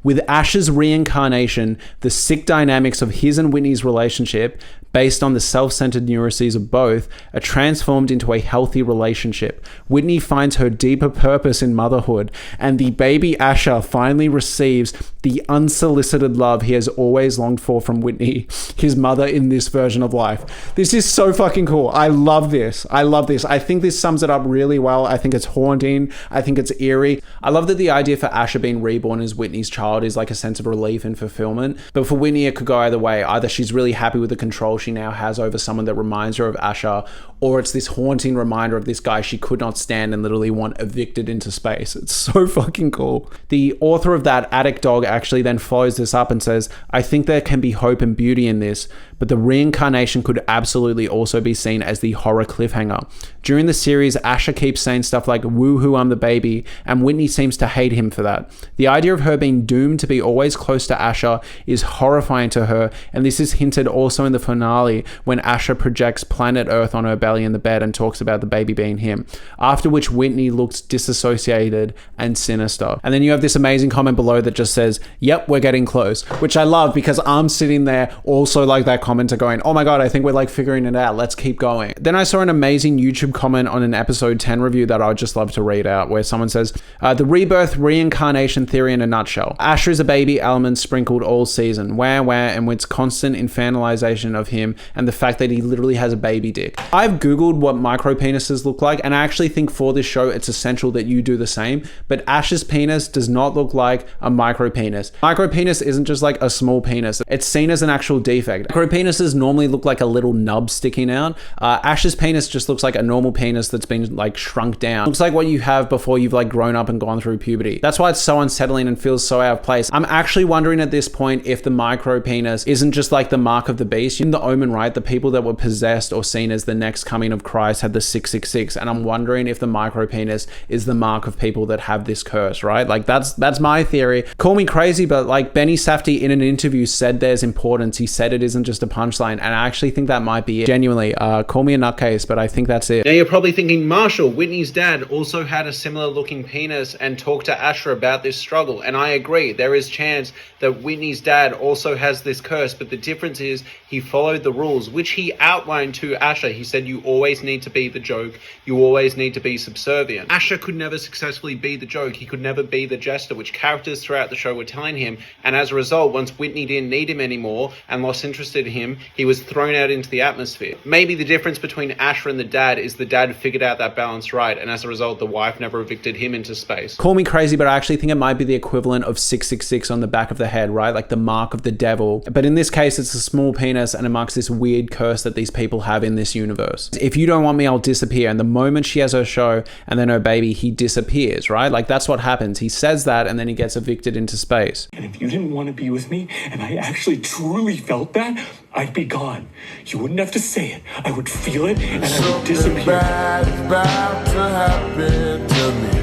With Asher's reincarnation, the sick dynamics of his and Whitney's relationship, based on the self-centered neuroses of both, are transformed into a healthy relationship. Whitney finds her deeper purpose in motherhood, and the baby Asher finally receives the unsolicited love he has always longed for from Whitney, his mother in this version of life. This is so fucking cool. I love this. I think this sums it up really well. I think it's haunting. I think it's eerie. I love that the idea for Asher being reborn as Whitney's child is like a sense of relief and fulfillment. But for Whitney, it could go either way. Either she's really happy with the control she now has over someone that reminds her of Asher, or it's this haunting reminder of this guy she could not stand and literally want evicted into space. It's so fucking cool. The author of That Attic Dog actually then follows this up and says, I think there can be hope and beauty in this, but the reincarnation could absolutely also be seen as the horror cliffhanger. During the series, Asher keeps saying stuff like, woohoo, I'm the baby, and Whitney seems to hate him for that. The idea of her being doomed to be always close to Asher is horrifying to her, and this is hinted also in the finale when Asher projects planet Earth on her belly in the bed and talks about the baby being him, after which Whitney looks disassociated and sinister. And then you have this amazing comment below that just says, yep, we're getting close, which I love because I'm sitting there also like that commenter going, oh my god, I think we're like figuring it out, let's keep going. Then I saw an amazing YouTube comment on an episode 10 review that I'd just love to read out, where someone says, the rebirth reincarnation theory in a nutshell. Asher is a baby element sprinkled all season, where, and with constant infantilization of him and the fact that he literally has a baby dick. I've googled what micro penises look like, and I actually think for this show it's essential that you do the same, but Asher's penis does not look like a micro penis. Micro penis isn't just like a small penis, it's seen as an actual defect. Micro penises normally look like a little nub sticking out. Asher's penis just looks like a normal penis that's been like shrunk down. Looks like what you have before you've like grown up and gone through puberty. That's why it's so unsettling and feels so out of place. I'm actually wondering at this point if the micro penis isn't just like the mark of the beast. In The Omen, right, the people that were possessed or seen as the next coming of Christ had the 666, and I'm wondering if the micro penis is the mark of people that have this curse, right? Like that's my theory. Call me crazy, but like Benny Safdie in an interview said there's importance. He said it isn't just a punchline, and I actually think that might be it. Genuinely, call me a nutcase, but I think that's it. Now you're probably thinking, Marshall, Whitney's dad also had a similar looking penis and talked to Asher about this struggle, and I agree, there is chance that Whitney's dad also has this curse, but the difference is he followed the rules, which he outlined to Asher. He said, you always need to be the joke, you always need to be subservient. Asher could never successfully be the joke, he could never be the jester, which characters throughout the show were telling him, and as a result, once Whitney didn't need him anymore and lost interest in him, he was thrown out into the atmosphere. Maybe the difference between Asher and the dad is the dad figured out that balance right, and as a result, the wife never evicted him into space. Call me crazy, but I actually think it might be the equivalent of 666 on the back of the head, right? Like the mark of the devil. But in this case, it's a small penis and it marks this weird curse that these people have in this universe. If you don't want me, I'll disappear. And the moment she has her show and then her baby, he disappears, right? Like that's what happens. He says that and then he gets evicted into space. And if you didn't want to be with me, and I actually truly felt that, I'd be gone. You wouldn't have to say it. I would feel it, and I would disappear. Bad is about to happen to me.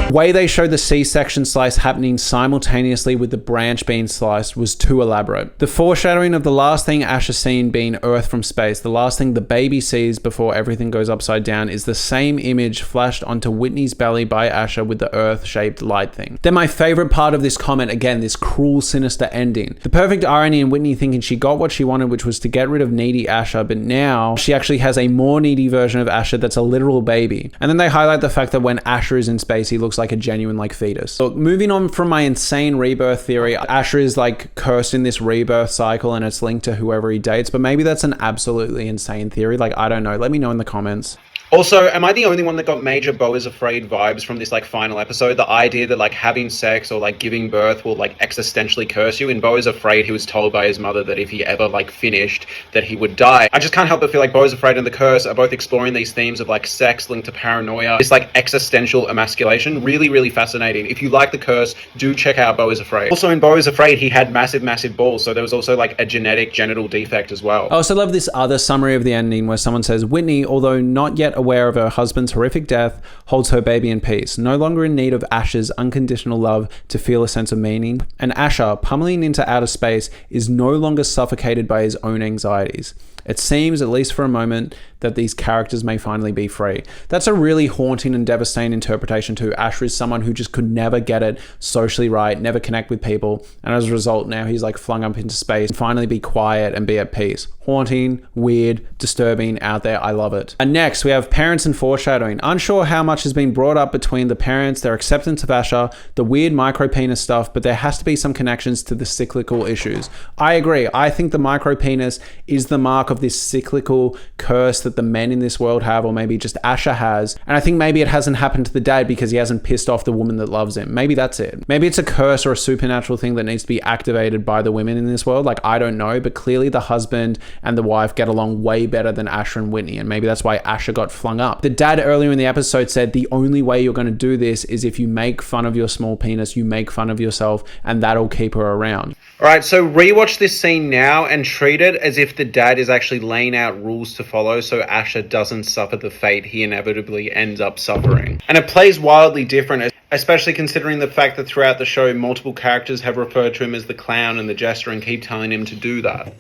The way they showed the C-section slice happening simultaneously with the branch being sliced was too elaborate. The foreshadowing of the last thing Asher seen being Earth from space, the last thing the baby sees before everything goes upside down, is the same image flashed onto Whitney's belly by Asher with the Earth-shaped light thing. Then my favorite part of this comment, again, this cruel, sinister ending. The perfect irony in Whitney thinking she got what she wanted, which was to get rid of needy Asher, but now she actually has a more needy version of Asher that's a literal baby. And then they highlight the fact that when Asher is in space, he looks like a genuine like fetus. So moving on from my insane rebirth theory, Asher is like cursed in this rebirth cycle and it's linked to whoever he dates, but maybe that's an absolutely insane theory. Like, I don't know. Let me know in the comments. Also, am I the only one that got major Beau is Afraid vibes from this like final episode? The idea that like having sex or like giving birth will like existentially curse you. In Beau is Afraid, he was told by his mother that if he ever like finished, that he would die. I just can't help but feel like Beau is Afraid and The Curse are both exploring these themes of like sex linked to paranoia, this like existential emasculation. Really, really fascinating. If you like The Curse, do check out Beau is Afraid. Also in Beau is Afraid, he had massive balls, so there was also like a genetic genital defect as well. I also love this other summary of the ending where someone says, Whitney, although not yet aware of her husband's horrific death, holds her baby in peace, no longer in need of Asher's unconditional love to feel a sense of meaning. And Asher, pummeling into outer space, is no longer suffocated by his own anxieties. It seems, at least for a moment, that these characters may finally be free. That's a really haunting and devastating interpretation too. Asher is someone who just could never get it socially right, never connect with people, and as a result now he's like flung up into space and finally be quiet and be at peace. Haunting, weird, disturbing, out there. I love it. And next we have parents and foreshadowing. Unsure how much has been brought up between the parents, their acceptance of Asher, the weird micro-penis stuff, but there has to be some connections to the cyclical issues. I agree. I think the micro-penis is the mark of this cyclical curse that the men in this world have, or maybe just Asher has. And I think maybe it hasn't happened to the dad because he hasn't pissed off the woman that loves him. Maybe that's it. Maybe it's a curse or a supernatural thing that needs to be activated by the women in this world. Like, I don't know, but clearly the husband and the wife get along way better than Asher and Whitney, and maybe that's why Asher got flung up. The dad earlier in the episode said the only way you're going to do this is if you make fun of your small penis, you make fun of yourself, and that'll keep her around. Alright, so rewatch this scene now and treat it as if the dad is actually laying out rules to follow so Asher doesn't suffer the fate he inevitably ends up suffering. And it plays wildly different, especially considering the fact that throughout the show multiple characters have referred to him as the clown and the jester and keep telling him to do that.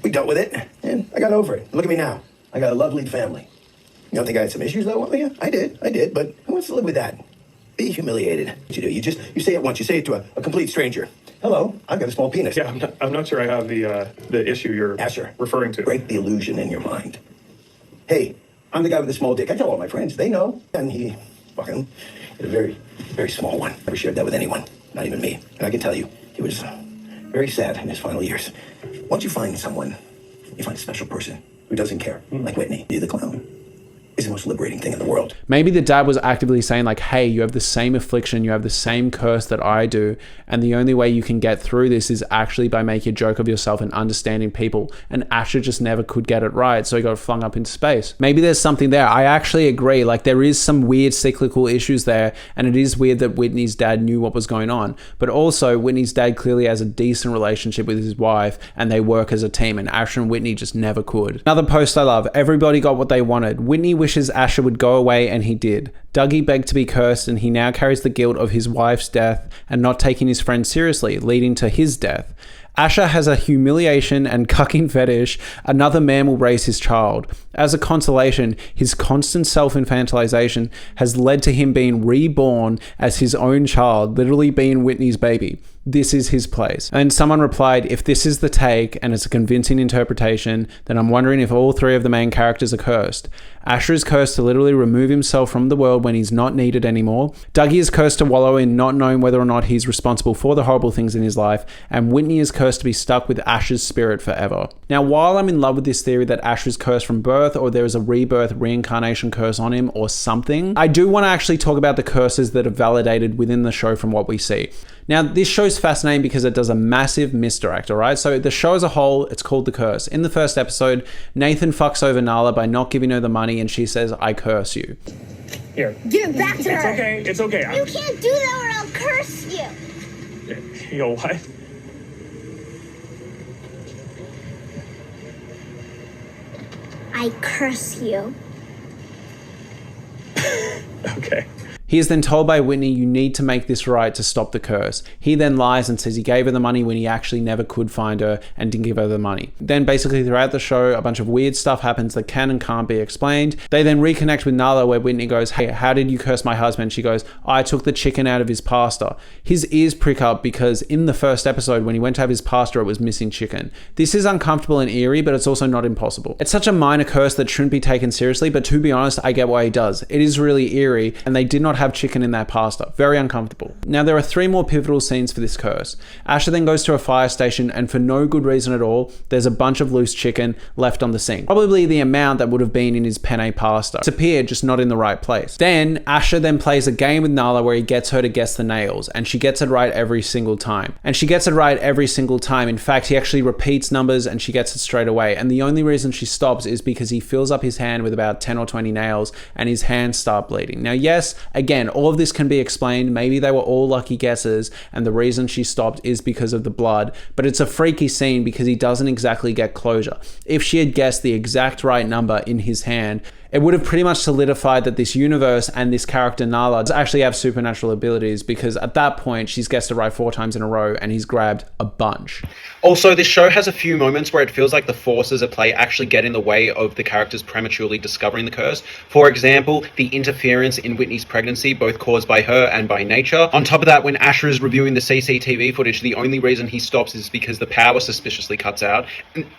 We dealt with it, and I got over it. Look at me now. I got a lovely family. You don't think I had some issues though? Well, yeah, I did, but who wants to live with that? Be humiliated. What you do, you say it once, you say it to a complete stranger. Hello, I've got a small penis. Yeah, I'm not sure I have the issue you're Asher, referring to. Break the illusion in your mind. Hey, I'm the guy with the small dick. I tell all my friends, they know. And he fucking had a very, very small one. Never shared that with anyone, not even me. And I can tell you, he was very sad in his final years. Once you find someone, you find a special person who doesn't care, like Whitney, you're the clown. Is the most liberating thing in the world. Maybe the dad was actively saying like, hey, you have the same affliction, you have the same curse that I do, and the only way you can get through this is actually by making a joke of yourself and understanding people. And Asher just never could get it right, so he got flung up into space. Maybe there's something there. I actually agree. Like, there is some weird cyclical issues there, and it is weird that Whitney's dad knew what was going on. But also, Whitney's dad clearly has a decent relationship with his wife, and they work as a team, and Asher and Whitney just never could. Another post I love. Everybody got what they wanted. Whitney wishes Asher would go away, and he did. Dougie begged to be cursed, and he now carries the guilt of his wife's death and not taking his friend seriously, leading to his death. Asher has a humiliation and cucking fetish. Another man will raise his child. As a consolation, his constant self-infantilization has led to him being reborn as his own child, literally being Whitney's baby. This is his place. And someone replied, if this is the take and it's a convincing interpretation, then I'm wondering if all three of the main characters are cursed. Asher is cursed to literally remove himself from the world when he's not needed anymore. Dougie is cursed to wallow in not knowing whether or not he's responsible for the horrible things in his life. And Whitney is cursed to be stuck with Asher's spirit forever. Now, while I'm in love with this theory that Asher is cursed from birth, or there is a rebirth reincarnation curse on him or something, I do want to actually talk about the curses that are validated within the show from what we see. Now, this show's fascinating because it does a massive misdirect, all right? So the show as a whole, it's called The Curse. In the first episode, Nathan fucks over Nala by not giving her the money, and she says, I curse you. Here. Give it back to her. It's okay. You can't do that or I'll curse you. Yo, what? I curse you. Okay. He is then told by Whitney, you need to make this right to stop the curse. He then lies and says he gave her the money when he actually never could find her and didn't give her the money. Then basically throughout the show, a bunch of weird stuff happens that can and can't be explained. They then reconnect with Nala where Whitney goes, hey, how did you curse my husband? She goes, I took the chicken out of his pasta. His ears prick up because in the first episode when he went to have his pasta, it was missing chicken. This is uncomfortable and eerie, but it's also not impossible. It's such a minor curse that shouldn't be taken seriously, but to be honest, I get why he does. It is really eerie, and they did not have chicken in that pasta. Very uncomfortable. Now, there are 3 more pivotal scenes for this curse. Asher then goes to a fire station, and for no good reason at all, there's a bunch of loose chicken left on the sink. Probably the amount that would have been in his penne pasta. It's appeared, just not in the right place. Then, Asher then plays a game with Nala where he gets her to guess the nails, and she gets it right every single time. In fact, he actually repeats numbers and she gets it straight away. And the only reason she stops is because he fills up his hand with about 10 or 20 nails and his hands start bleeding. Now, yes, again, all of this can be explained. Maybe they were all lucky guesses and the reason she stopped is because of the blood, but it's a freaky scene because he doesn't exactly get closure. If she had guessed the exact right number in his hand, It would have pretty much solidified that this universe and this character Nala actually have supernatural abilities, because at that point she's guessed it right 4 times in a row and he's grabbed a bunch. Also, this show has a few moments where it feels like the forces at play actually get in the way of the characters prematurely discovering the curse. For example, the interference in Whitney's pregnancy, both caused by her and by nature. On top of that, when Asher is reviewing the CCTV footage, the only reason he stops is because the power suspiciously cuts out.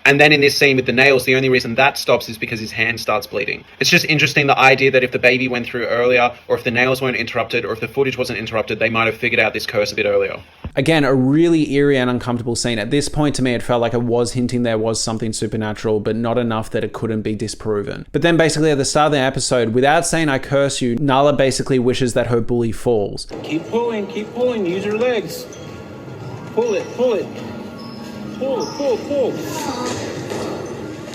And then in this scene with the nails, the only reason that stops is because his hand starts bleeding. It's just interesting, the idea that if the baby went through earlier, or if the nails weren't interrupted, or if the footage wasn't interrupted, they might have figured out this curse a bit earlier. Again, a really eerie and uncomfortable scene. At this point, to me, it felt like it was hinting there was something supernatural, but not enough that it couldn't be disproven. But then basically at the start of the episode, without saying I curse you, Nala basically wishes that her bully falls. Keep pulling, use your legs. Pull it. Pull.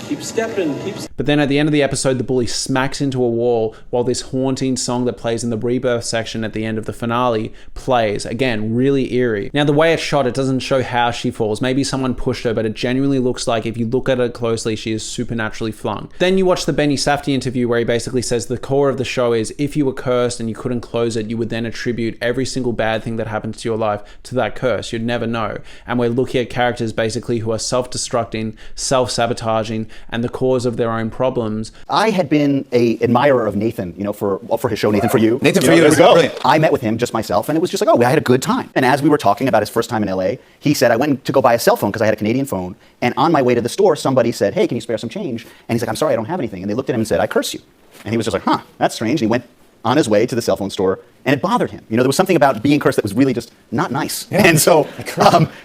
Keep stepping. But then at the end of the episode, the bully smacks into a wall while this haunting song that plays in the rebirth section at the end of the finale plays. Again, really eerie. Now, the way it's shot, it doesn't show how she falls. Maybe someone pushed her, but it genuinely looks like if you look at it closely, she is supernaturally flung. Then you watch the Benny Safdie interview where he basically says the core of the show is if you were cursed and you couldn't close it, you would then attribute every single bad thing that happens to your life to that curse. You'd never know. And we're looking at characters basically who are self-destructing, self-sabotaging, and the cause of their own problems. I had been an admirer of Nathan, for his show Nathan For You. Nathan For You, there we go. Brilliant. I met with him just myself, and it was just like, I had a good time. And as we were talking about his first time in LA, he said, I went to go buy a cell phone because I had a Canadian phone, and on my way to the store, somebody said, hey, can you spare some change? And he's like, I'm sorry, I don't have anything. And they looked at him and said, I curse you. And he was just like, that's strange. And he went on his way to the cell phone store, and it bothered him. There was something about being cursed that was really just not nice. Yeah. And so,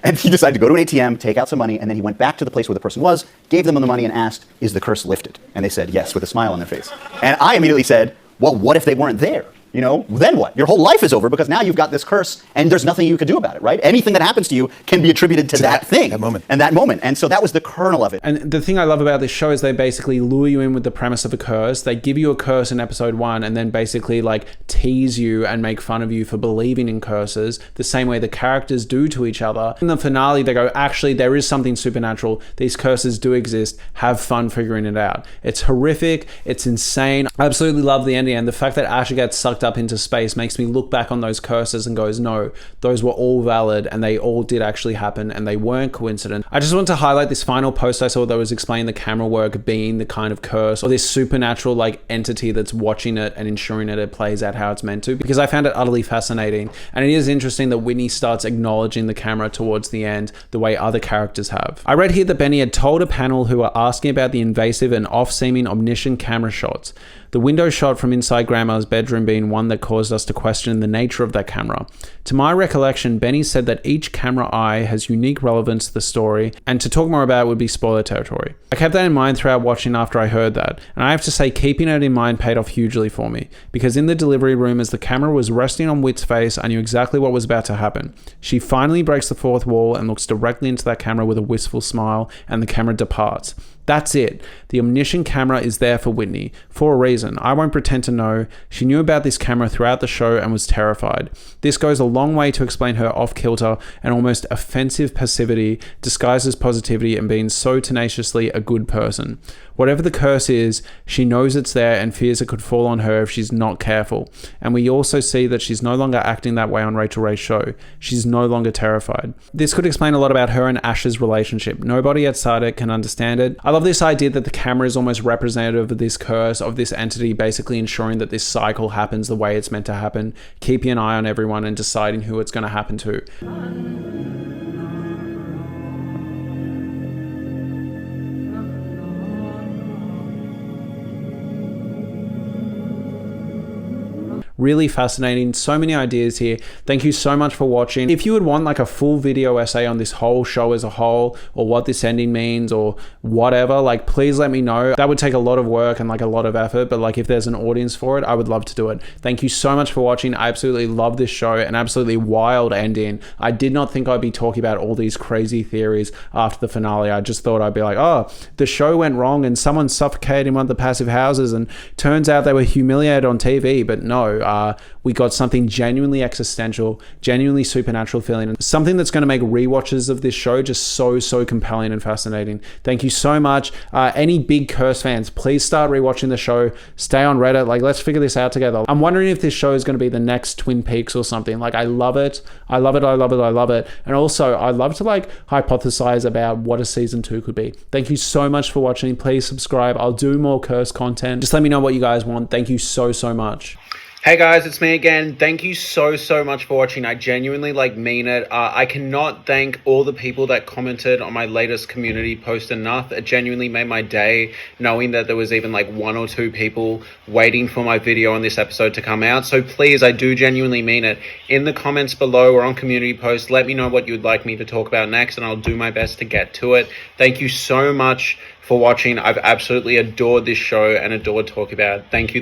and he decided to go to an ATM, take out some money, and then he went back to the place where the person was, gave them the money, and asked, is the curse lifted? And they said yes, with a smile on their face. And I immediately said, well, what if they weren't there? Then what? Your whole life is over because now you've got this curse and there's nothing you can do about it, right? Anything that happens to you can be attributed to that thing. That moment. And so that was the kernel of it. And the thing I love about this show is they basically lure you in with the premise of a curse. They give you a curse in episode 1 and then basically tease you and make fun of you for believing in curses the same way the characters do to each other. In the finale, they go, actually, there is something supernatural. These curses do exist. Have fun figuring it out. It's horrific. It's insane. I absolutely love the ending, and the fact that Asher gets sucked up into space makes me look back on those curses and goes, no, those were all valid and they all did actually happen and they weren't coincident. I just want to highlight this final post I saw that was explaining the camera work being the kind of curse or this supernatural entity that's watching it and ensuring that it plays out how it's meant to, because I found it utterly fascinating. And it is interesting that Whitney starts acknowledging the camera towards the end the way other characters have. I read here that Benny had told a panel who were asking about the invasive and off-seeming omniscient camera shots. The window shot from inside Grandma's bedroom being one that caused us to question the nature of that camera. To my recollection, Benny said that each camera eye has unique relevance to the story, and to talk more about it would be spoiler territory. I kept that in mind throughout watching after I heard that, and I have to say keeping it in mind paid off hugely for me, because in the delivery room as the camera was resting on Whit's face, I knew exactly what was about to happen. She finally breaks the fourth wall and looks directly into that camera with a wistful smile, and the camera departs. That's it. The omniscient camera is there for Whitney, for a reason. I won't pretend to know. She knew about this camera throughout the show and was terrified. This goes a long way to explain her off-kilter and almost offensive passivity, disguised as positivity and being so tenaciously a good person. Whatever the curse is, she knows it's there and fears it could fall on her if she's not careful. And we also see that she's no longer acting that way on Rachel Ray's show. She's no longer terrified. This could explain a lot about her and Ash's relationship. Nobody outside it can understand it. I love this idea that the camera is almost representative of this curse, of this entity basically ensuring that this cycle happens the way it's meant to happen, keeping an eye on everyone and deciding who it's going to happen to. Really fascinating. So many ideas here. Thank you so much for watching. If you would want a full video essay on this whole show as a whole, or what this ending means, or whatever, please let me know. That would take a lot of work and a lot of effort, but if there's an audience for it, I would love to do it. Thank you so much for watching. I absolutely love this show. An absolutely wild ending. I did not think I'd be talking about all these crazy theories after the finale. I just thought I'd be like, oh, the show went wrong and someone suffocated in one of the passive houses and turns out they were humiliated on TV. But no, we got something genuinely existential, genuinely supernatural feeling, something that's going to make rewatches of this show just so compelling and fascinating. Thank you so much. Any big Curse fans, please start rewatching the show. Stay on Reddit. Like, let's figure this out together. I'm wondering if this show is going to be the next Twin Peaks or something. Like, I love it. I love it. I love it. I love it. And also, I'd love to like hypothesize about what a season 2 could be. Thank you so much for watching. Please subscribe. I'll do more Curse content. Just let me know what you guys want. Thank you so much. Hey guys, it's me again. Thank you so much for watching. I genuinely mean it. I cannot thank all the people that commented on my latest community post enough. It genuinely made my day knowing that there was even 1 or 2 people waiting for my video on this episode to come out. So please, I do genuinely mean it. In the comments below or on community posts, let me know what you'd like me to talk about next and I'll do my best to get to it. Thank you so much for watching. I've absolutely adored this show and adored talking about it. Thank you.